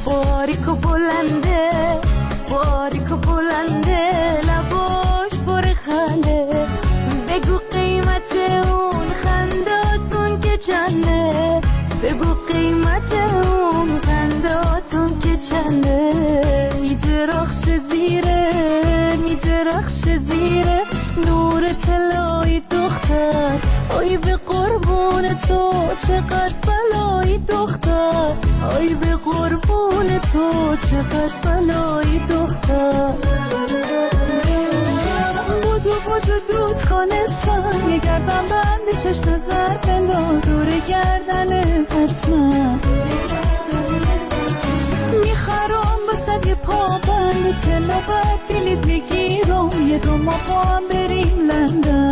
باریک و بلنده باریک و بلنده لباش پر خنده بگو قیمت اون خنداتون که چنده بگو قیمت اون خنداتون که چنده میدرخش زیره نور طلای دختر آی به قربون تو چقدر بلای دختر آی به قربون تو چقدر بلای دختر بودو درود کن اسفن یه گردن بند چشم نظر بندار دور گردنت حتما میخرام بسد یه پا بند تلا بد بلیت میگیرم یه دو ما با هم بریم لندن